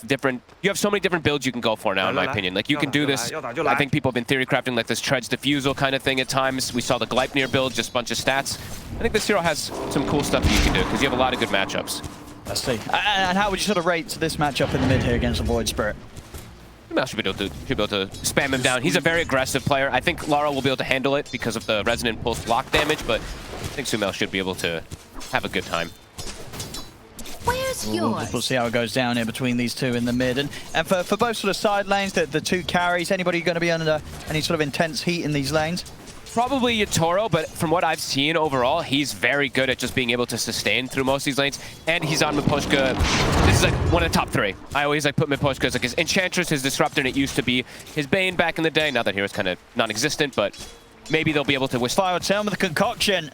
different. You have so many different builds you can go for now, in my opinion. Like you can do this. I think people have been theory crafting like this Treads Diffusal kind of thing at times. We saw the Gleipnir build, just a bunch of stats. I think this hero has some cool stuff that you can do because you have a lot of good matchups. Let's see. And how would you sort of rate this matchup in the mid here against the Void Spirit? Should be able to spam him down. He's a very aggressive player. I think Lara will be able to handle it because of the resonant pulse block damage, but I think SUMAIL should be able to have a good time. Where's yours? We'll see how it goes down here between these two in the mid. And for both sort of side lanes, the two carries, anybody going to be under any sort of intense heat in these lanes? Probably Yatoro, but from what I've seen overall, he's very good at just being able to sustain through most of these lanes. And he's on Miposhka. This is like one of the top 3. I always like put Miposhka as like his Enchantress, his Disruptor, and it used to be his Bane back in the day. Now that hero's kind of non-existent, but maybe they'll be able to withstand. Fire Tail with the concoction.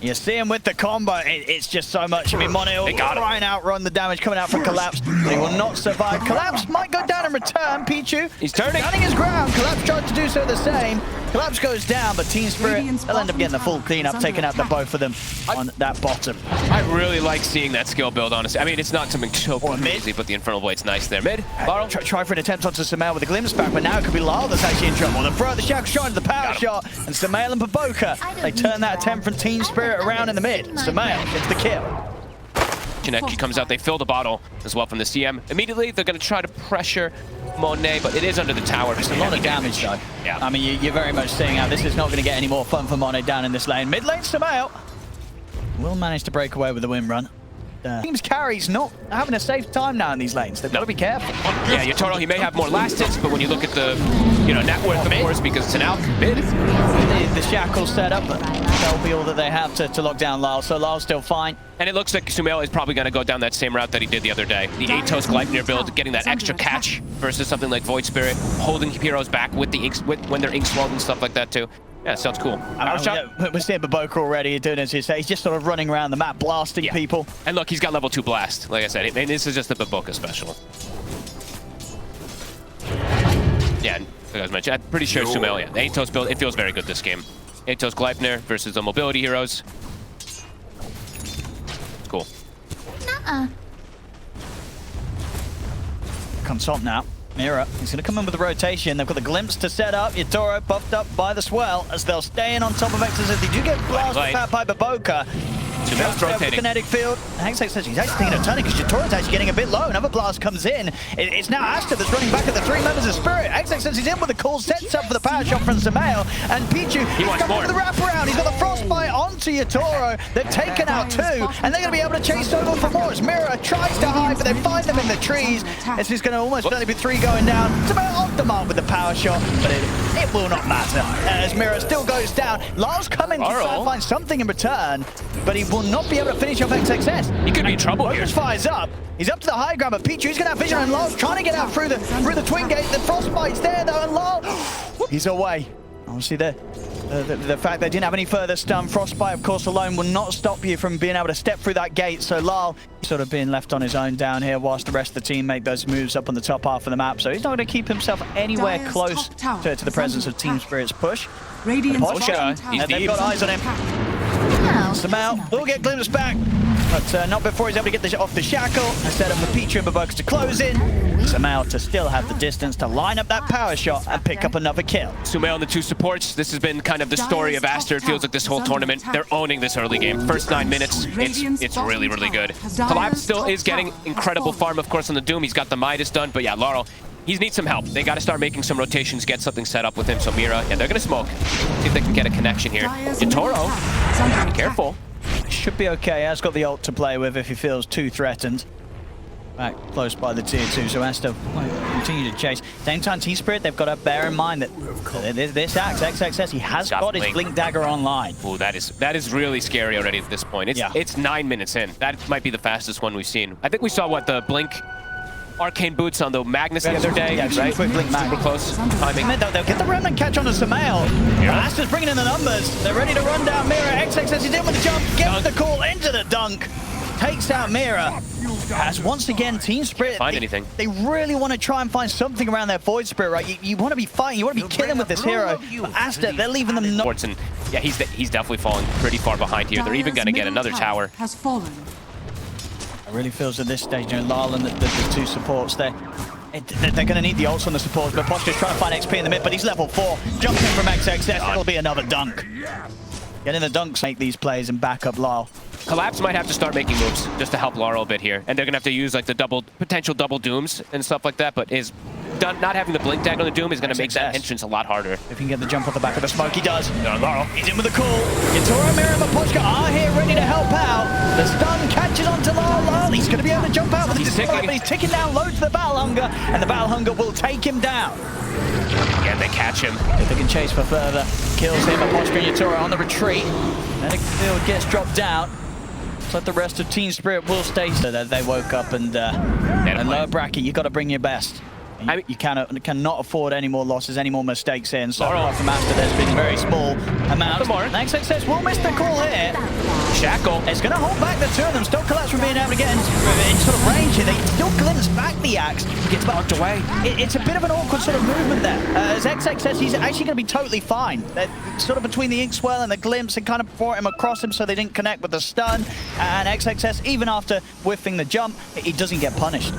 You see him with the combo. It's just so much. I mean, Mono will try and outrun the damage coming out from Collapse. He will not survive. Collapse might go down in return. Pichu, he's turning his ground. Collapse tried to do so the same. Collapse goes down, but Team Spirit, they'll end up getting the full cleanup, taking out the both of them on that bottom. I really like seeing that skill build, honestly. I mean, it's not something so crazy, but the Infernal Blade's nice there. Mid, Laurel. Try for an attempt onto SUMAIL with a glimpse back, but now it could be Laurel that's actually in trouble. The throw the shackle shot into the power shot, and SUMAIL and Baboka, they turn that attempt from Team Spirit around in the mid. SUMAIL gets the kill. Connect comes out, they fill the bottle as well from the CM. Immediately, they're going to try to pressure Monet, but it is under the tower. It's a lot of damage, though. Yeah. I mean, you're very much seeing how this is not going to get any more fun for Monet down in this lane. Mid lane, SUMAIL will manage to break away with the win run. Team's carries not having a safe time now in these lanes. They've got to be careful. Yeah, Yatoro, he may have more last hits, but when you look at the net worth, of course, because it's an out mid. The shackle set up, but that'll be all that they have to lock down Lyle. So Lyle's still fine. And it looks like SUMAIL is probably going to go down that same route that he did the other day. The Atos Gleipnir build, getting that extra catch versus something like Void Spirit, holding heroes back with the inks, when they're ink swelled and stuff like that too. Yeah, sounds cool. We're seeing Baboka already doing as you say. He's just sort of running around the map, blasting people. And look, he's got level 2 blast. Like I said, and this is just the Baboka special. Yeah, like I was mentioning, I'm pretty sure SUMAIL, the Atos build, it feels very good this game. Atos Gleipnir versus the mobility heroes. Cool. Comes up now. Mira, he's going to come in with the rotation. They've got the glimpse to set up. Yatoro buffed up by the swell as they'll stay in on top of Exos as they do get blasted by Baboka. SUMAIL's rotating. Kinetic field. Hexax says he's actually thinking of turning because Yatoro's actually getting a bit low. Another blast comes in. It's now Aster that's running back at the 3 members of Spirit. Hexax says he's in with the call, sets up for the power shot from SUMAIL. And Pichu, he's coming with the wraparound. He's got the frostbite onto Yatoro. They've taken out 2, and they're going to be able to chase over for more as Mira tries to hide, but they find them in the trees. This is going to almost certainly be 3 going down. SUMAIL off the mark with the power shot, but it will not matter as Mira still goes down. Lyle's coming to try and find something in return, but he will not be able to finish off XXS. He could be in trouble here. Fires up. He's up to the high ground, but Pichu's going to have vision, and Lyle's trying to get out through the twin gate. The frostbite's there though, and Lyle, he's away. Obviously, the fact they didn't have any further stun, frostbite, of course, alone will not stop you from being able to step through that gate. So Lyle sort of being left on his own down here, whilst the rest of the team make those moves up on the top half of the map. So he's not going to keep himself anywhere close to the presence of Team Spirit's push. They've got eyes on him. SUMAIL will get glimpse back, but not before he's able to get this off the shackle. Instead of Pichu and Baboka to close in, SUMAIL to still have the distance to line up that power shot and pick up another kill. SUMAIL and the 2 supports. This has been kind of the story of Aster. It feels like this whole tournament, they're owning this early game. First 9 minutes, it's really, really good. Collapse still is getting incredible farm, of course, on the Doom. He's got the Midas done, but yeah, Laurel, he needs some help. They got to start making some rotations, get something set up with him. So Mira, yeah, they're going to smoke. See if they can get a connection here. Yatoro, be careful. Should be okay. Has got the ult to play with if he feels too threatened. Back close by the tier 2, so Aster will continue to chase. Same time, Team Spirit, they've got to bear in mind that this axe, XXS, he has got his Blink Dagger online. Ooh, that is really scary already at this point. It's 9 minutes in. That might be the fastest one we've seen. I think we saw, what, the Blink Arcane Boots on the Magnus the other day, right? Quick Blink Mag. Super close timing. They'll get the remnant catch on the SUMAIL. Aster's bringing in the numbers. They're ready to run down Mira. XXS is in with the jump, gets the call into the dunk. Takes out Mira. As once again, Team Spirit, they really want to try and find something around their Void Spirit, right? You want to be fighting, you want to be killing with this hero. But Aster, they're leaving them and yeah, he's definitely falling pretty far behind here. They're even going to get another tower. It really feels at this stage, you know, Lyle and the two supports there. They're going to need the ults on the supports, but Poshka's trying to find XP in the mid, but he's level 4. Jumping from XXS, it'll be another dunk. Getting the dunks make these plays and back up Lyle. Collapse might have to start making moves just to help Laurel a bit here. And they're going to have to use like the potential double dooms and stuff like that, but not having the blink tag on the doom is going to make that entrance a lot harder. If he can get the jump off the back of the smoke, he does. Laurel, he's in with the call. Yatoro, Miriam, and Poshka are here ready to help out. The stun catches onto Lyle. He's going to be able to jump out with his but he's ticking down low to the Battle Hunger, and the Battle Hunger will take him down. Yeah, they catch him. If they can chase for further, kills him, and Poshka and Yatoro on the retreat. And Field gets dropped down. But the rest of Team Spirit will stay. So that they woke up and lower bracket, you got to bring your best. You cannot afford any more losses, any more mistakes here. And so far from Aster, there's been very small amounts. XXS will miss the call here. Shackle. It's going to hold back the two of them. Still Collapse from being able to get in sort of range here. They still glimpse back the axe. He gets knocked away. It's a bit of an awkward sort of movement there. As XXS, he's actually going to be totally fine. They're sort of between the Inkswell and the glimpse and kind of brought him across him so they didn't connect with the stun. And XXS, even after whiffing the jump, he doesn't get punished.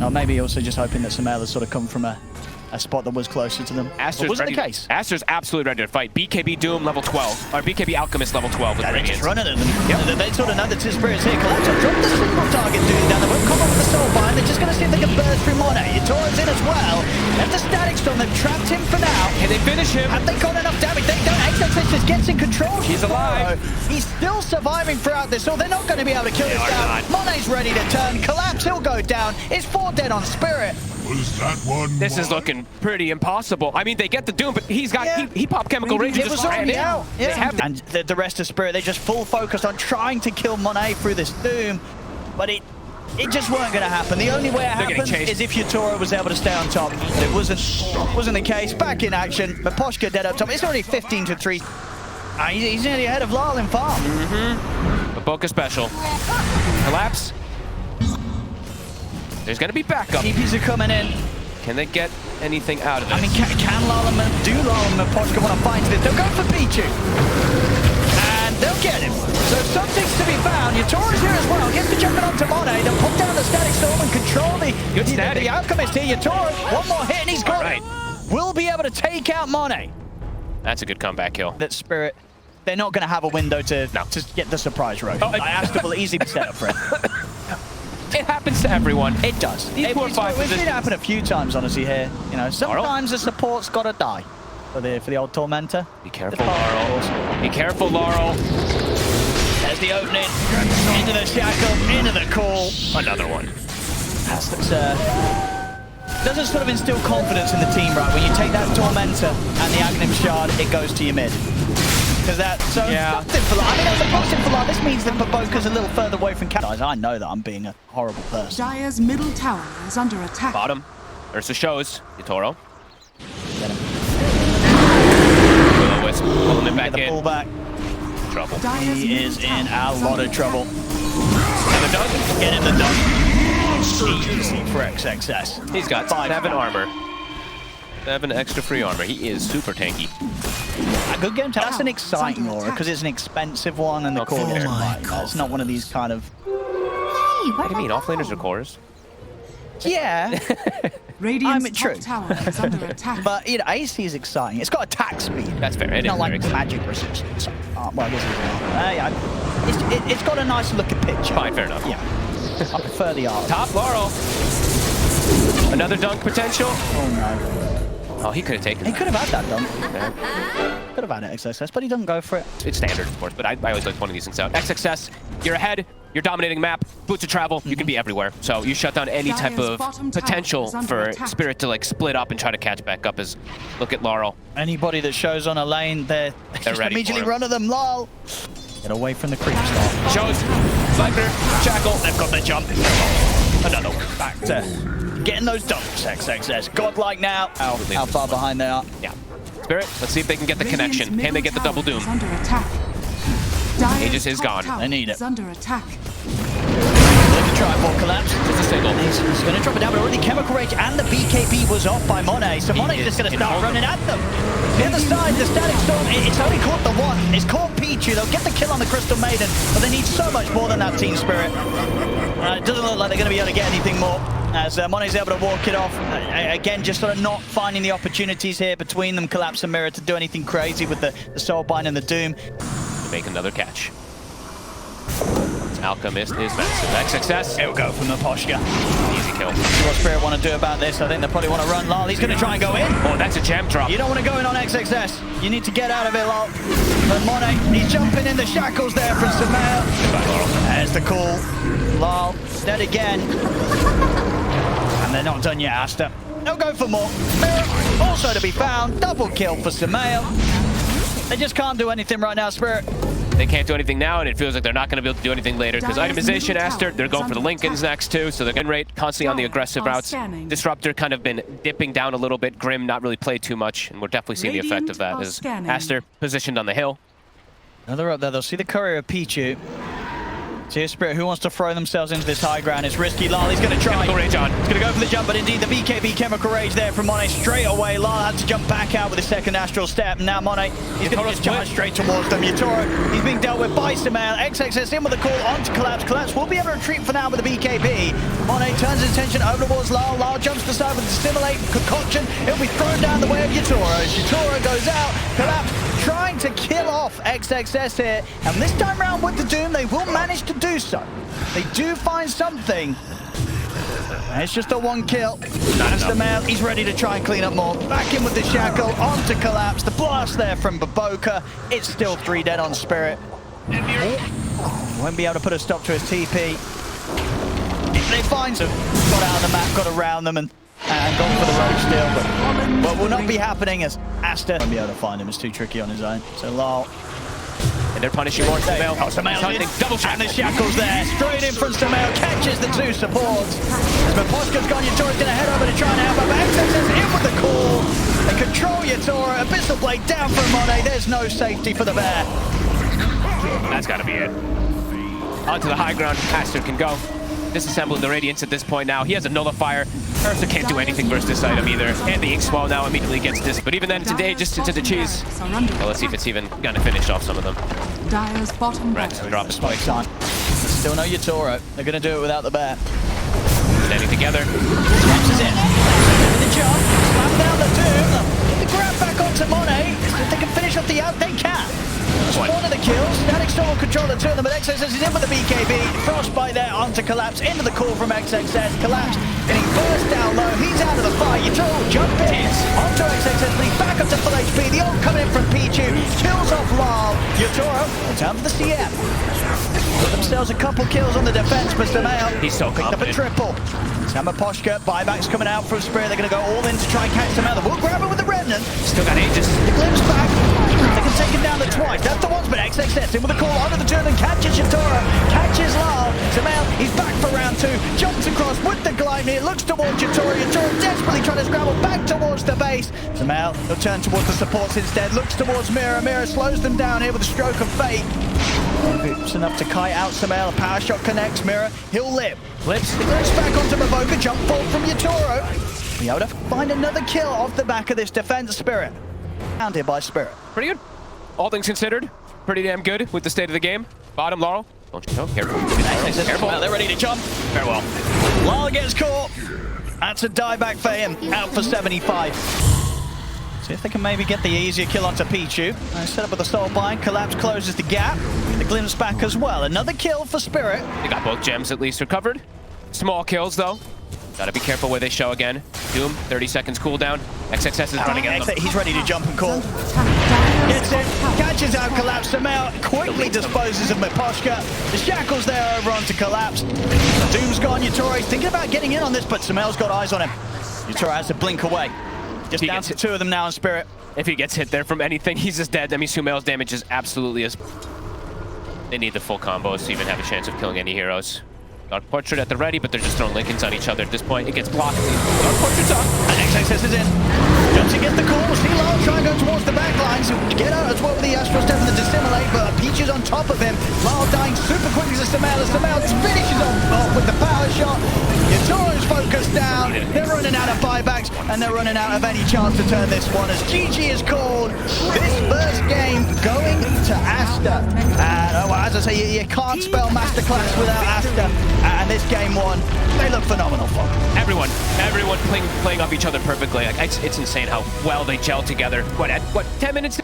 Or maybe also just hoping that SUMAIL has sort of come from a spot that was closer to them. Aster's wasn't the case. Aster's absolutely ready to fight. BKB Doom level 12, or BKB Alchemist level 12 with Radiance. Just running at them. Yep. They sort of know the two spirits here. Collapse have dropped the single target Doom down. They won't come up with the Soulbind. They're just going to see if they can burst through Monet. Yatoro's in as well. Left the Static Storm. They've trapped him for now. Can they finish him? Have they got enough damage? They don't. XXS just gets in control. He's alive. He's still surviving throughout this, so they're not going to be able to kill this down. Monet's ready to turn. Collapse, he'll go down. It's 4 dead on Spirit. Was that one? This is looking pretty impossible. I mean, they get the Doom, but he's got he popped Chemical Rage and just ran out. And the rest of Spirit, they just full focused on trying to kill Monet through this Doom, but it just weren't going to happen. The only way it happened is if Yatoro was able to stay on top. But it wasn't the case. Back in action, but Poshka dead up top. It's already 15-3. He's nearly ahead of Lyle in farm. The Boca special. Collapse. There's going to be backup. TPs are coming in. Can they get anything out of this? I mean, can Lyle and Poshka want to fight this? They'll go for Pichu. And they'll get him. So something's to be found. Yatoro's here as well. Gets the jumping onto Monet. They'll put down the Static Storm and control the Alchemist here. Yatoro, one more hit and he's got it. Will be able to take out Monet. That's a good comeback kill. That Spirit, they're not going to have a window to get the surprise rogue. Aster will easily be set up for it. It happens to everyone. It does. We've seen it happen a few times, honestly, here. You know, sometimes the support's got to die for the old Tormentor. Be careful, Laurel. Be careful, Laurel. There's the opening. Into the shackle, into the call. Another one. Doesn't sort of instill confidence in the team, right? When you take that Tormentor and the Aghanim Shard, it goes to your mid. Because that's positive for Lyle. I mean, that's a positive for Lyle. This means that Baboka's a little further away from Guys, I know that I'm being a horrible person. Dire's middle tower is under attack. Bottom. Ursa shows. Yatoro. Get him. Will-O-Wisp pulling him back in. Pull back. Trouble. He is in a lot of trouble. Another dunk. Get him the dunk. Easy for XXS. He's got 7 armor. 7 extra free armor. He is super tanky. A good game. That's an exciting aura because it's an expensive one and the core is right. It's not one of these kind of. What do you mean? Offlaners are cores? Yeah. Radiant's top tower is under attack. But you know, AC is exciting. It's got attack speed. That's fair. It's not like magic resistance. Well, I guess it's got a nice looking picture. Fine, fair enough. Yeah. I prefer the art. Top Laurel. Another dunk potential. Oh no. Oh, he could have taken He could have had that dunk. Yeah. Could have had it, XXS, but he doesn't go for it. It's standard, of course, but I always like pointing these things out. XXS, you're ahead. You're dominating map. Boots of travel. You can be everywhere. So you shut down any type of potential for Spirit to like split up and try to catch back up. As look at Laurel. Anybody that shows on a lane, they're just ready immediately run at them. Lol. Get away from the creep start. Shows. Sliker. Shackle. They've got the jump. Another one. Back to getting those dumps. XXS. Godlike now. How far behind they are. Yeah. Spirit, let's see if they can get the connection. Can they get the double doom? Aegis is gone. They need it. Under attack. Let the try for collapse. Just a single. He's going to drop it down, but already Chemical Rage and the BKB was off by Monet, so Monet's just going to start running at them. The other side, the Static Storm, it's only caught the one. It's caught Pichu. They'll get the kill on the Crystal Maiden, but they need so much more than that Team Spirit. It doesn't look like they're going to be able to get anything more, as Monet's able to walk it off. Again, just sort of not finding the opportunities here between them, Collapse and Mirror, to do anything crazy with the Soulbind and the Doom. To make another catch. Alchemist is massive. XXS. It'll go from the Poshka. Easy kill. See what Spirit want to do about this. I think they probably want to run Lal. He's going to try and go in. Oh, that's a jam drop. You don't want to go in on XXS. You need to get out of it, Lal. But Monet, he's jumping in the shackles there from SUMAIL. There's the call. Lal, dead again. And they're not done yet, Aster. They'll go for more. Mirror, also to be found. Double kill for SUMAIL. They just can't do anything right now, Spirit. They can't do anything now, and it feels like they're not going to be able to do anything later, because itemization, Aster, they're going for the Lincolns next too, so they're getting rate constantly on the aggressive routes. Disruptor kind of been dipping down a little bit. Grim not really played too much, and we're definitely seeing the effect of that as Aster positioned on the hill. Another up there. They'll see the courier of Pichu. See a Spirit who wants to throw themselves into this high ground. It's risky. Lal, he's going to try. Chemical Rage on. He's going to go for the jump, but indeed the BKB Chemical Rage there from Monet straight away. Lal had to jump back out with his second Astral Step. Now Monet, he's going to just charge straight towards them. Yatoro, he's being dealt with by SUMAIL. XXS in with the call onto Collapse. Collapse will be able to retreat for now with the BKB. Monet turns his attention over towards Lal. Lal jumps to the side with the Stimulate Concoction. It'll be thrown down the way of Yatoro. Yatoro goes out. Collapse trying to kill off XXS here. And this time round with the Doom, they will manage to do so. They do find something. It's just a one kill. That's the man. He's ready to try and clean up more. Back in with the shackle, onto Collapse. The blast there from Baboka. It's still 3 dead on Spirit. Won't be able to put a stop to his TP. If they find him, got out of the map, got around them, and gone for the road still. But what will not be happening as Aster won't be able to find him. It's too tricky on his own. So Lal. And they're punishing more SUMAIL. SUMAIL double shot. And the shackles there. Straight in from SUMAIL. Catches the 2 supports. But Poshka's gone. Yatoro's going to head over to try and help him. XXS in with the call. They control Yatoro. Abyssal Blade down from Monet. There's no safety for the bear. That's got to be it. Onto the high ground. Aster can go. Disassembling the Radiance at this point now. He has a Nullifier. Ursa can't do anything versus this item either. And the Ink Swell now immediately gets this. But even then, today, just into the cheese. Well, let's see if it's even going to finish off some of them. Dire's bottom Right, drop a spike. Still no Yatoro. They're going to do it without the bear. Standing together. Snaps is in. The jump. Slam down the Doom. Get the grab back onto Monet. If they can finish off the out, they can. One of the kills. Static Storm will control the 2 of them, but XXS is in with the BKB. Frostbite there onto Collapse. Into the call from XXS. Collapse getting burst down low. He's out of the fight. Yatoro jump in onto XXS, but he's back up to full HP. The ult coming in from Pichu. Kills off Lal. Yatoro, time for the CM. Put themselves a couple kills on the defense, but SUMAIL He's so picked up a triple. Samba Poshka, buybacks coming out from Spirit. They're going to go all in to try and catch SUMAIL. They will grab it with the Remnant. Still got Aegis. The glimpse back. They can take him down the twice. That's the once, but XXS in with a call onto the turn and catches Yatoro. Catches Lal. SUMAIL, he's back for round 2. Jumps across with the glide here. Looks towards Yatoro. Yatoro desperately trying to scramble back towards the base. SUMAIL, he'll turn towards the supports instead. Looks towards Mirror. Mirror slows them down here with a stroke of fate. It's enough to kite out SUMAIL. A power shot connects Mirror. He'll live. Flips. He goes back onto Baboka. Jump ball from Yatoro. Be able to find another kill off the back of this defense. Spirit. Found here by Spirit. Pretty good. All things considered, pretty damn good with the state of the game. Bottom, Laurel. Don't you know? Careful. Careful. Well, they're ready to jump. Farewell. Lal gets caught. That's a dieback for him. Out for 75. See if they can maybe get the easier kill onto Pichu. Set up with the Soulbind. Collapse closes the gap. The glimpse back as well. Another kill for Spirit. They got both gems at least recovered. Small kills though. Gotta be careful where they show again. Doom, 30 seconds cooldown. XXS is running at them. He's ready to jump and call. Gets it, catches out Collapse. SUMAIL quickly disposes of Miposhka. The shackles there over onto Collapse. Doom's gone. Yatoro's thinking about getting in on this, but SUMAIL's got eyes on him. Yatoro has to blink away. Just down to 2 of them now in Spirit. If he gets hit there from anything, he's just dead. I mean, SUMAIL's damage is absolutely as... They need the full combos to even have a chance of killing any heroes. Dark Portrait at the ready, but they're just throwing Lincolns on each other at this point. It gets blocked. Dark Portrait's up. And XXS is in. Jumps to get the call. See Lal try and go towards the back lines. Get out as well with the Astral Step and the Dissimulate, but Peach is on top of him. Lal dying super quickly to SUMAIL. As SUMAIL finishes off with the power shot. and they're running out of any chance to turn this one as GG is called. This first game going to Aster. And well, as I say, you can't spell Masterclass without Aster. And this game one, they look phenomenal, folks. Everyone playing off each other perfectly. Like, it's insane how well they gel together. What 10 minutes?